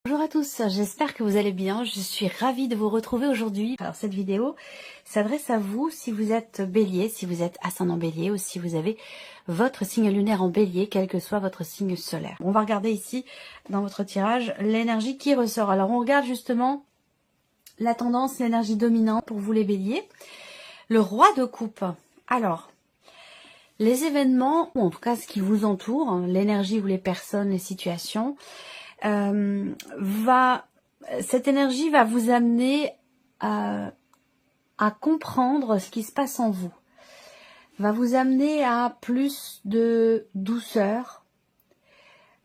Bonjour à tous, j'espère que vous allez bien. Je suis ravie de vous retrouver aujourd'hui. Alors cette vidéo s'adresse à vous si vous êtes bélier, si vous êtes ascendant bélier ou si vous avez votre signe lunaire en bélier, quel que soit votre signe solaire. On va regarder ici dans votre tirage l'énergie qui ressort. Alors on regarde justement la tendance, l'énergie dominante pour vous les béliers. Le roi de coupe. Alors, les événements, ou en tout cas ce qui vous entoure, l'énergie ou les personnes, les situations, cette énergie va vous amener à comprendre ce qui se passe en vous, va vous amener à plus de douceur,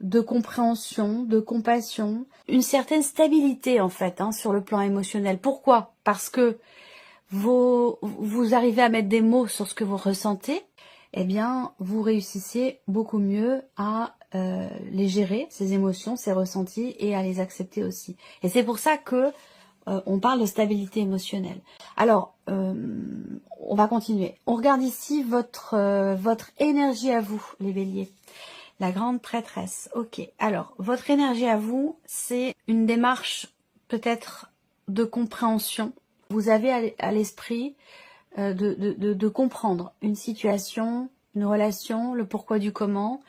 de compréhension, de compassion, une certaine stabilité en fait sur le plan émotionnel. Pourquoi? Parce que vous arrivez à mettre des mots sur ce que vous ressentez, eh bien vous réussissez beaucoup mieux à les gérer, ces émotions, ces ressentis, et à les accepter aussi. Et c'est pour ça que on parle de stabilité émotionnelle. Alors, on va continuer. On regarde ici votre énergie à vous, les béliers. La grande prêtresse. Ok. Alors, votre énergie à vous, c'est une démarche peut-être de compréhension. Vous avez à l'esprit de comprendre une situation, une relation, le pourquoi du comment.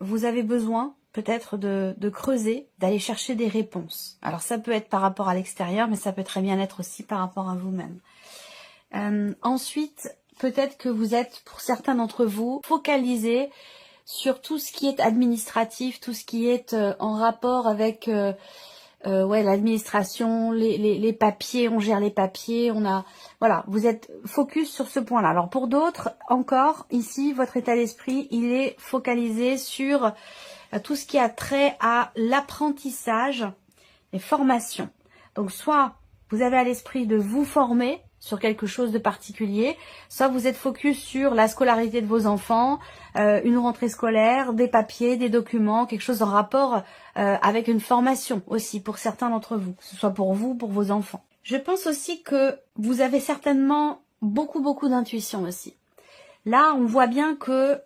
Vous avez besoin peut-être de creuser, d'aller chercher des réponses. Alors ça peut être par rapport à l'extérieur, mais ça peut très bien être aussi par rapport à vous-même. Ensuite, peut-être que vous êtes, pour certains d'entre vous, focalisés sur tout ce qui est administratif, tout ce qui est en rapport avec l'administration, les papiers, on gère les papiers, voilà, vous êtes focus sur ce point-là. Alors pour d'autres, encore, ici, votre état d'esprit, il est focalisé sur tout ce qui a trait à l'apprentissage, les formations. Donc soit vous avez à l'esprit de vous former sur quelque chose de particulier, soit vous êtes focus sur la scolarité de vos enfants, une rentrée scolaire, des papiers, des documents, quelque chose en rapport avec une formation aussi pour certains d'entre vous, que ce soit pour vous ou pour vos enfants. Je pense aussi que vous avez certainement beaucoup d'intuition aussi. Là, on voit bien que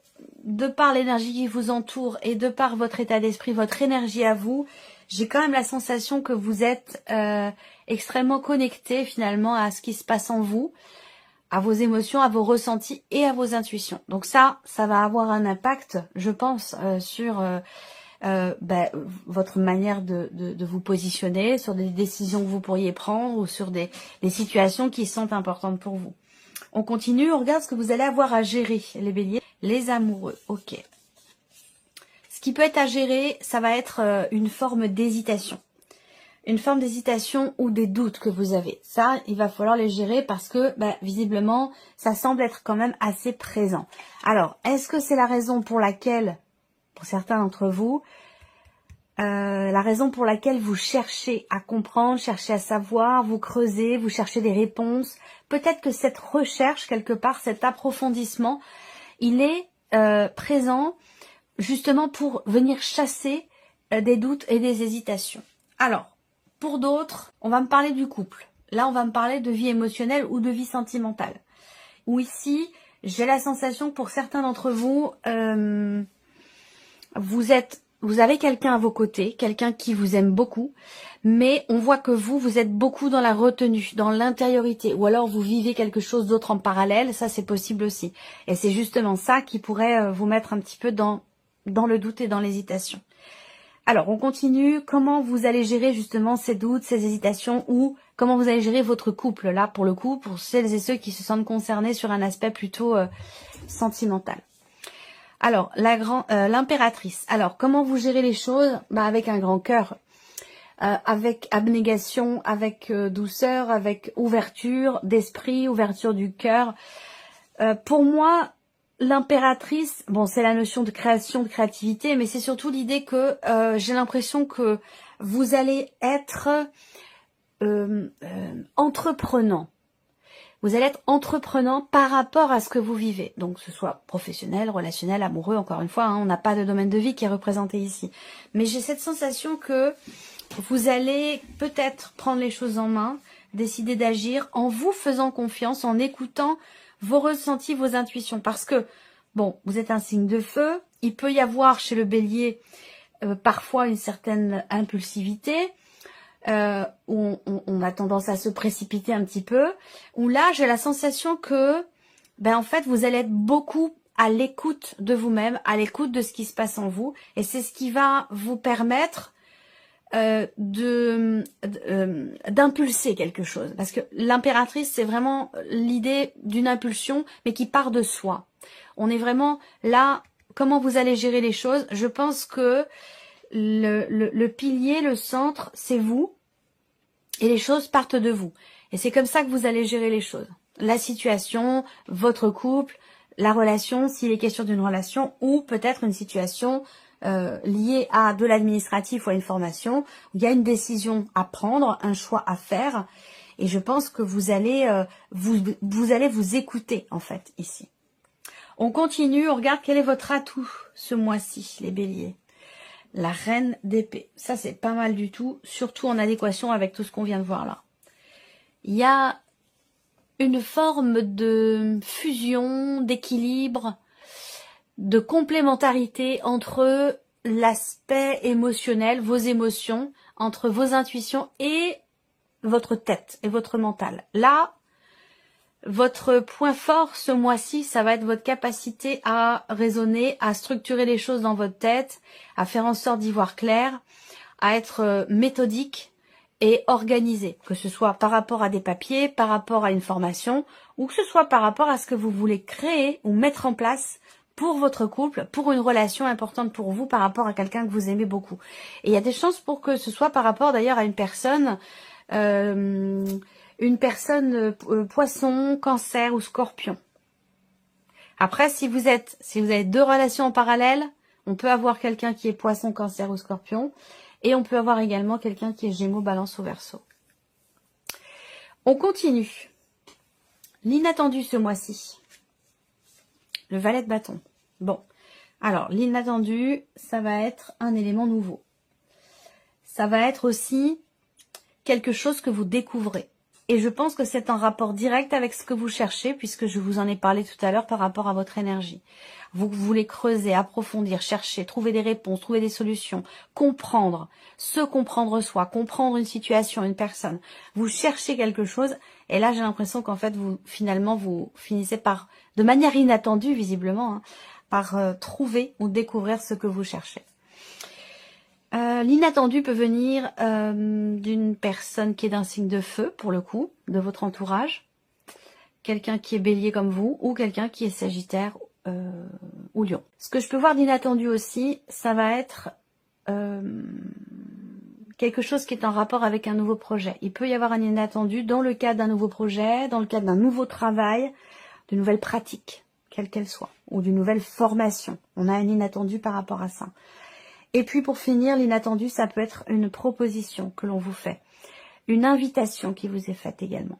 de par l'énergie qui vous entoure et de par votre état d'esprit, votre énergie à vous, j'ai quand même la sensation que vous êtes extrêmement connecté finalement à ce qui se passe en vous, à vos émotions, à vos ressentis et à vos intuitions. Donc ça va avoir un impact, je pense, sur votre manière de vous positionner, sur des décisions que vous pourriez prendre ou sur des situations qui sont importantes pour vous. On continue, on regarde ce que vous allez avoir à gérer, les béliers. Les amoureux, ok. Ce qui peut être à gérer, ça va être une forme d'hésitation. Une forme d'hésitation ou des doutes que vous avez. Ça, il va falloir les gérer parce que, visiblement, ça semble être quand même assez présent. Alors, est-ce que c'est la raison pour laquelle, pour certains d'entre vous, la raison pour laquelle vous cherchez à comprendre, cherchez à savoir, vous creusez, vous cherchez des réponses. Peut-être que cette recherche, quelque part, cet approfondissement, il est présent justement pour venir chasser des doutes et des hésitations. Alors, pour d'autres, on va me parler du couple. Là, on va me parler de vie émotionnelle ou de vie sentimentale. Ou ici, j'ai la sensation que pour certains d'entre vous, vous avez quelqu'un à vos côtés, quelqu'un qui vous aime beaucoup, mais on voit que vous êtes beaucoup dans la retenue, dans l'intériorité, ou alors vous vivez quelque chose d'autre en parallèle, ça c'est possible aussi. Et c'est justement ça qui pourrait vous mettre un petit peu dans le doute et dans l'hésitation. Alors, on continue. Comment vous allez gérer justement ces doutes, ces hésitations, ou comment vous allez gérer votre couple, là, pour le coup, pour celles et ceux qui se sentent concernés sur un aspect plutôt sentimental. Alors, l'impératrice. Alors, comment vous gérez les choses? Avec un grand cœur, avec abnégation, avec douceur, avec ouverture d'esprit, ouverture du cœur. Pour moi, l'impératrice, bon, c'est la notion de création, de créativité, mais c'est surtout l'idée que j'ai l'impression que vous allez être entreprenant. Vous allez être entreprenant par rapport à ce que vous vivez. Donc, que ce soit professionnel, relationnel, amoureux, encore une fois, on n'a pas de domaine de vie qui est représenté ici. Mais j'ai cette sensation que vous allez peut-être prendre les choses en main, décider d'agir en vous faisant confiance, en écoutant vos ressentis, vos intuitions. Parce que, bon, vous êtes un signe de feu, il peut y avoir chez le bélier parfois une certaine impulsivité, où on a tendance à se précipiter un petit peu, où là j'ai la sensation que en fait vous allez être beaucoup à l'écoute de vous-même, à l'écoute de ce qui se passe en vous, et c'est ce qui va vous permettre d'impulser quelque chose, parce que l'impératrice c'est vraiment l'idée d'une impulsion mais qui part de soi. On est vraiment là, comment vous allez gérer les choses. Je pense que le pilier, le centre, c'est vous, et les choses partent de vous, et c'est comme ça que vous allez gérer les choses, la situation, votre couple, la relation, s'il est question d'une relation, ou peut-être une situation liée à de l'administratif ou à une formation, où il y a une décision à prendre, un choix à faire, et je pense que vous allez vous écouter en fait ici. On continue, on regarde quel est votre atout ce mois-ci, les béliers. La reine d'épée, ça c'est pas mal du tout, surtout en adéquation avec tout ce qu'on vient de voir là. Il y a une forme de fusion, d'équilibre, de complémentarité entre l'aspect émotionnel, vos émotions, entre vos intuitions et votre tête et votre mental. Là, votre point fort ce mois-ci, ça va être votre capacité à raisonner, à structurer les choses dans votre tête, à faire en sorte d'y voir clair, à être méthodique et organisé, que ce soit par rapport à des papiers, par rapport à une formation, ou que ce soit par rapport à ce que vous voulez créer ou mettre en place pour votre couple, pour une relation importante pour vous, par rapport à quelqu'un que vous aimez beaucoup. Et il y a des chances pour que ce soit par rapport d'ailleurs à une personne poisson, cancer ou scorpion. Après, si vous avez deux relations en parallèle, on peut avoir quelqu'un qui est poisson, cancer ou scorpion, et on peut avoir également quelqu'un qui est gémeaux, balance ou verseau. On continue. L'inattendu ce mois-ci. Le valet de bâton. Bon, alors l'inattendu, ça va être un élément nouveau. Ça va être aussi quelque chose que vous découvrez. Et je pense que c'est en rapport direct avec ce que vous cherchez, puisque je vous en ai parlé tout à l'heure par rapport à votre énergie. Vous voulez creuser, approfondir, chercher, trouver des réponses, trouver des solutions, comprendre, se comprendre soi, comprendre une situation, une personne. Vous cherchez quelque chose, et là j'ai l'impression qu'en fait vous finissez par, de manière inattendue visiblement, hein, par trouver ou découvrir ce que vous cherchez. L'inattendu peut venir d'une personne qui est d'un signe de feu, pour le coup, de votre entourage. Quelqu'un qui est bélier comme vous, ou quelqu'un qui est sagittaire ou lion. Ce que je peux voir d'inattendu aussi, ça va être quelque chose qui est en rapport avec un nouveau projet. Il peut y avoir un inattendu dans le cadre d'un nouveau projet, dans le cadre d'un nouveau travail, d'une nouvelle pratique, quelle qu'elle soit, ou d'une nouvelle formation. On a un inattendu par rapport à ça. Et puis pour finir, l'inattendu, ça peut être une proposition que l'on vous fait, une invitation qui vous est faite également.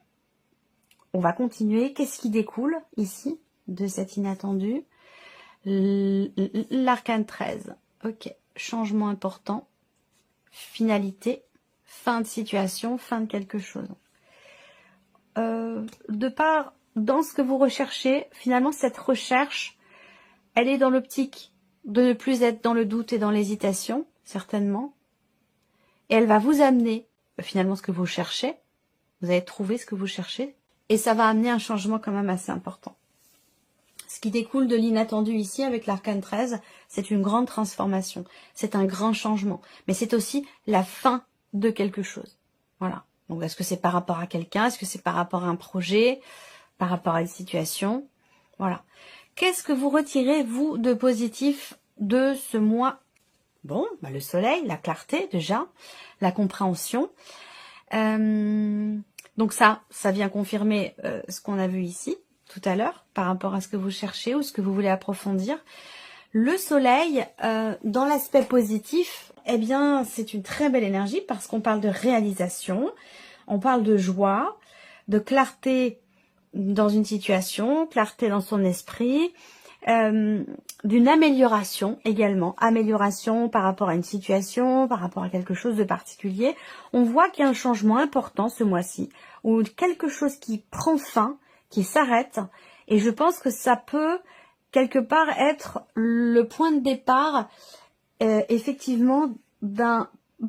On va continuer. Qu'est-ce qui découle ici de cet inattendu? L'arcane 13. Ok, changement important, finalité, fin de situation, fin de quelque chose. De part, dans ce que vous recherchez, finalement cette recherche, elle est dans l'optique de ne plus être dans le doute et dans l'hésitation, certainement. Et elle va vous amener, finalement, ce que vous cherchez. Vous allez trouver ce que vous cherchez. Et ça va amener un changement quand même assez important. Ce qui découle de l'inattendu ici, avec l'arcane 13, c'est une grande transformation. C'est un grand changement. Mais c'est aussi la fin de quelque chose. Voilà. Donc, est-ce que c'est par rapport à quelqu'un? Est-ce que c'est par rapport à un projet? Par rapport à une situation? Voilà. Qu'est-ce que vous retirez, vous, de positif de ce mois? Bon, le soleil, la clarté déjà, la compréhension. Donc ça vient confirmer ce qu'on a vu ici, tout à l'heure, par rapport à ce que vous cherchez ou ce que vous voulez approfondir. Le soleil, dans l'aspect positif, eh bien, c'est une très belle énergie parce qu'on parle de réalisation, on parle de joie, de clarté dans une situation, clarté dans son esprit, d'une amélioration également, amélioration par rapport à une situation, par rapport à quelque chose de particulier. On voit qu'il y a un changement important ce mois-ci, ou quelque chose qui prend fin, qui s'arrête, et je pense que ça peut quelque part être le point de départ effectivement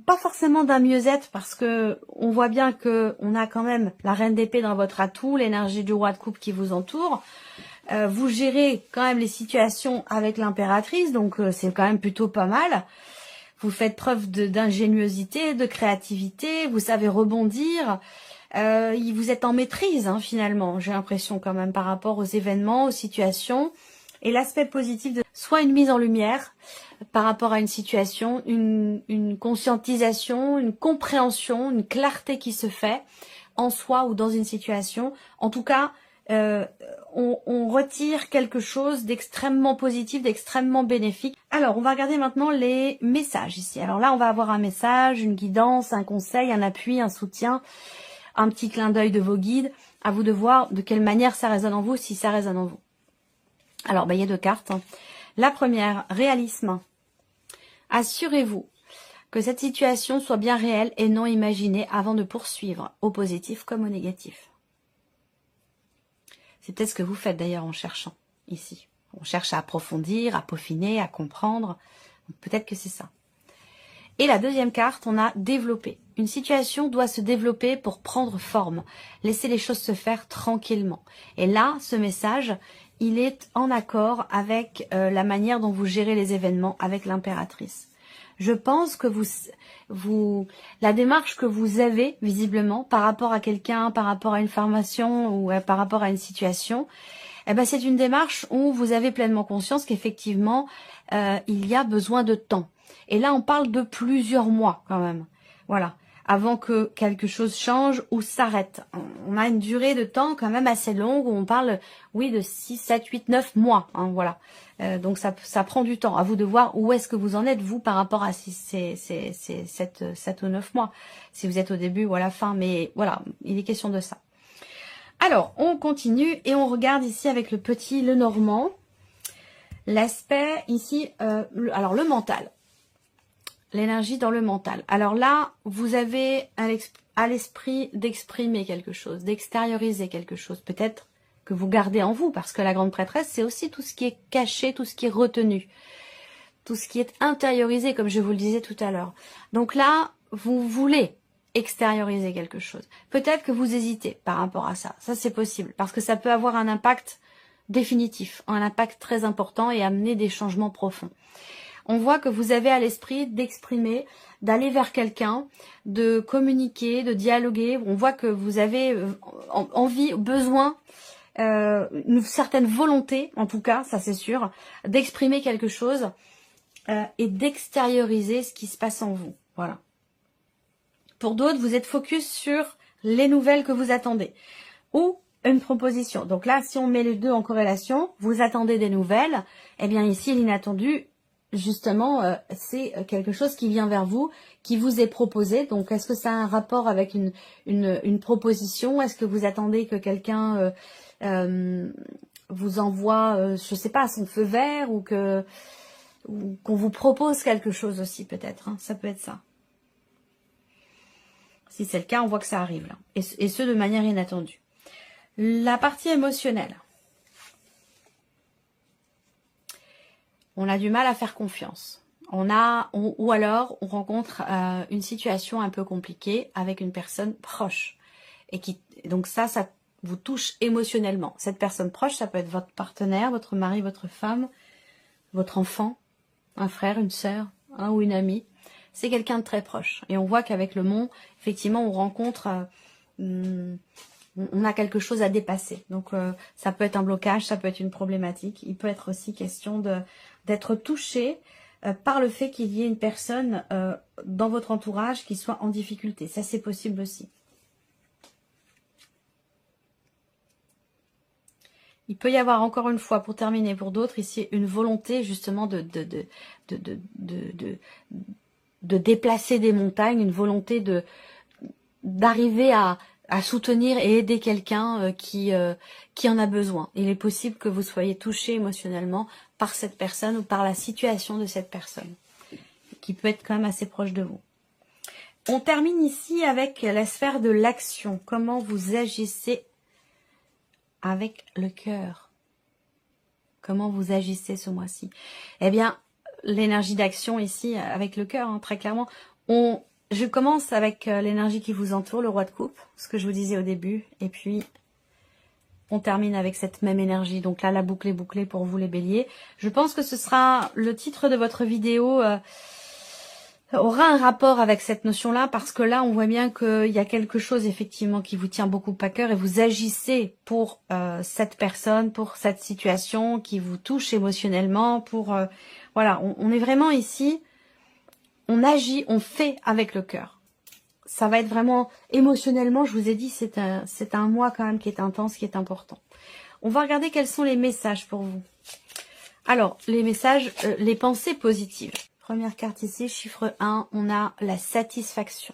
pas forcément d'un mieux-être, parce que on voit bien que on a quand même la reine d'épée dans votre atout, l'énergie du roi de coupe qui vous entoure. Vous gérez quand même les situations avec l'impératrice, donc c'est quand même plutôt pas mal. Vous faites preuve d'ingéniosité, de créativité, vous savez rebondir. Vous êtes en maîtrise, hein, finalement, j'ai l'impression quand même par rapport aux événements, aux situations. Et l'aspect positif de soit une mise en lumière par rapport à une situation, une conscientisation, une compréhension, une clarté qui se fait en soi ou dans une situation. En tout cas, on retire quelque chose d'extrêmement positif, d'extrêmement bénéfique. Alors, on va regarder maintenant les messages ici. Alors là, on va avoir un message, une guidance, un conseil, un appui, un soutien, un petit clin d'œil de vos guides. À vous de voir de quelle manière ça résonne en vous, si ça résonne en vous. Alors, il y a 2 cartes. La première, réalisme. Assurez-vous que cette situation soit bien réelle et non imaginée avant de poursuivre, au positif comme au négatif. C'est peut-être ce que vous faites d'ailleurs en cherchant ici. On cherche à approfondir, à peaufiner, à comprendre. Peut-être que c'est ça. Et la deuxième carte, on a développé. Une situation doit se développer pour prendre forme. Laisser les choses se faire tranquillement. Et là, ce message, il est en accord avec la manière dont vous gérez les événements avec l'impératrice. Je pense que la démarche que vous avez visiblement par rapport à quelqu'un, par rapport à une formation ou par rapport à une situation, eh ben, c'est une démarche où vous avez pleinement conscience qu'effectivement, il y a besoin de temps. Et là, on parle de plusieurs mois quand même. Voilà. Avant que quelque chose change ou s'arrête. On a une durée de temps quand même assez longue où on parle, oui, de 6, 7, 8, 9 mois. Hein, voilà. Donc ça prend du temps. À vous de voir où est-ce que vous en êtes, vous, par rapport à ces 7 ou 9 mois. Si vous êtes au début ou à la fin. Mais voilà, il est question de ça. Alors, on continue et on regarde ici avec le petit Lenormand. L'aspect ici, alors le mental. L'énergie dans le mental. Alors là, vous avez à l'esprit d'exprimer quelque chose, d'extérioriser quelque chose. Peut-être que vous gardez en vous, parce que la grande prêtresse, c'est aussi tout ce qui est caché, tout ce qui est retenu, tout ce qui est intériorisé, comme je vous le disais tout à l'heure. Donc là, vous voulez extérioriser quelque chose. Peut-être que vous hésitez par rapport à ça. Ça, c'est possible, parce que ça peut avoir un impact définitif, un impact très important et amener des changements profonds. On voit que vous avez à l'esprit d'exprimer, d'aller vers quelqu'un, de communiquer, de dialoguer. On voit que vous avez envie, besoin, une certaine volonté, en tout cas, ça c'est sûr, d'exprimer quelque chose et d'extérioriser ce qui se passe en vous. Voilà. Pour d'autres, vous êtes focus sur les nouvelles que vous attendez ou une proposition. Donc là, si on met les deux en corrélation, vous attendez des nouvelles, eh bien ici, l'inattendu, justement, c'est quelque chose qui vient vers vous, qui vous est proposé. Donc, est-ce que ça a un rapport avec une proposition? Est-ce que vous attendez que quelqu'un vous envoie, je sais pas, son feu vert ou qu'on vous propose quelque chose aussi peut-être, hein, ça peut être ça. Si c'est le cas, on voit que ça arrive là. Et ce, de manière inattendue. La partie émotionnelle. On a du mal à faire confiance. Ou alors, on rencontre une situation un peu compliquée avec une personne proche. Donc ça vous touche émotionnellement. Cette personne proche, ça peut être votre partenaire, votre mari, votre femme, votre enfant, un frère, une sœur, ou une amie. C'est quelqu'un de très proche. Et on voit qu'avec le mont, effectivement, on rencontre... on a quelque chose à dépasser. Donc, ça peut être un blocage, ça peut être une problématique. Il peut être aussi question d'être touché par le fait qu'il y ait une personne dans votre entourage qui soit en difficulté. Ça, c'est possible aussi. Il peut y avoir, encore une fois, pour terminer, pour d'autres, ici, une volonté justement de déplacer des montagnes, une volonté d'arriver à soutenir et aider quelqu'un qui en a besoin. Il est possible que vous soyez touché émotionnellement par cette personne ou par la situation de cette personne, qui peut être quand même assez proche de vous. On termine ici avec la sphère de l'action. Comment vous agissez avec le cœur? Comment vous agissez ce mois-ci? Eh bien, l'énergie d'action ici avec le cœur, hein, très clairement. Je commence avec l'énergie qui vous entoure, le roi de coupe, ce que je vous disais au début, et puis on termine avec cette même énergie. Donc là, la boucle est bouclée pour vous les béliers. Je pense que ce sera le titre de votre vidéo, aura un rapport avec cette notion-là, parce que là, on voit bien qu'il y a quelque chose effectivement qui vous tient beaucoup à cœur et vous agissez pour cette personne, pour cette situation qui vous touche émotionnellement. Voilà, on est vraiment ici, on agit, on fait avec le cœur. Ça va être vraiment émotionnellement, je vous ai dit, c'est un mois quand même qui est intense, qui est important. On va regarder quels sont les messages pour vous. Alors, les messages, les pensées positives. Première carte ici, chiffre 1, on a la satisfaction.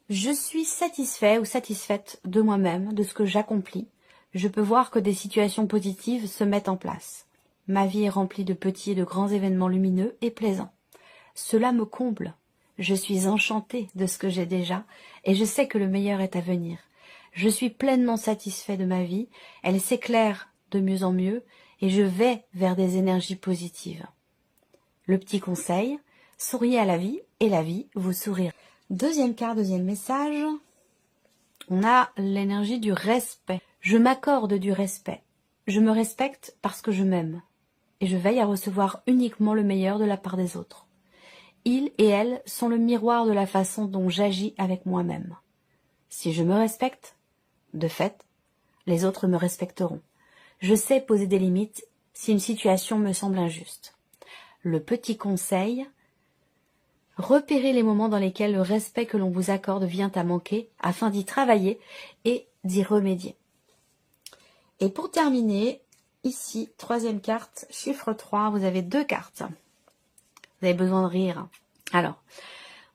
Je suis satisfait ou satisfaite de moi-même, de ce que j'accomplis. Je peux voir que des situations positives se mettent en place. Ma vie est remplie de petits et de grands événements lumineux et plaisants. Cela me comble. Je suis enchantée de ce que j'ai déjà et je sais que le meilleur est à venir. Je suis pleinement satisfait de ma vie, elle s'éclaire de mieux en mieux et je vais vers des énergies positives. Le petit conseil, souriez à la vie et la vie vous sourira. Deuxième carte, deuxième message, on a l'énergie du respect. Je m'accorde du respect. Je me respecte parce que je m'aime et je veille à recevoir uniquement le meilleur de la part des autres. Ils et elles sont le miroir de la façon dont j'agis avec moi-même. Si je me respecte, de fait, les autres me respecteront. Je sais poser des limites si une situation me semble injuste. Le petit conseil, repérez les moments dans lesquels le respect que l'on vous accorde vient à manquer afin d'y travailler et d'y remédier. Et pour terminer, ici, troisième carte, chiffre 3, vous avez 2 cartes. Vous avez besoin de rire. Alors,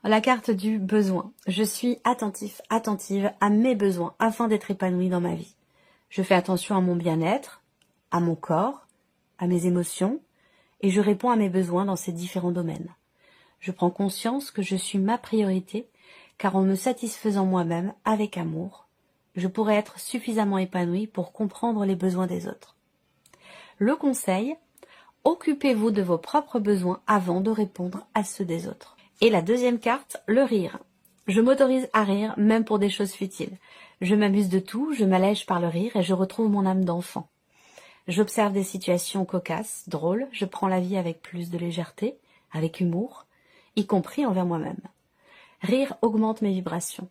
la carte du besoin. Je suis attentif, attentive à mes besoins afin d'être épanouie dans ma vie. Je fais attention à mon bien-être, à mon corps, à mes émotions, et je réponds à mes besoins dans ces différents domaines. Je prends conscience que je suis ma priorité, car en me satisfaisant moi-même avec amour, je pourrai être suffisamment épanouie pour comprendre les besoins des autres. Le conseil, occupez-vous de vos propres besoins avant de répondre à ceux des autres. Et la deuxième carte, le rire. Je m'autorise à rire, même pour des choses futiles. Je m'amuse de tout, je m'allège par le rire et je retrouve mon âme d'enfant. J'observe des situations cocasses, drôles, je prends la vie avec plus de légèreté, avec humour, y compris envers moi-même. Rire augmente mes vibrations.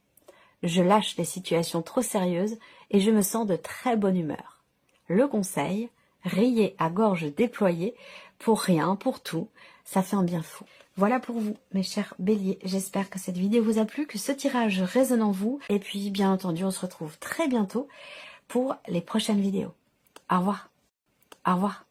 Je lâche les situations trop sérieuses et je me sens de très bonne humeur. Le conseil, riez à gorge déployée, pour rien, pour tout, ça fait un bien fou. Voilà pour vous, mes chers béliers. J'espère que cette vidéo vous a plu, que ce tirage résonne en vous. Et puis, bien entendu, on se retrouve très bientôt pour les prochaines vidéos. Au revoir. Au revoir.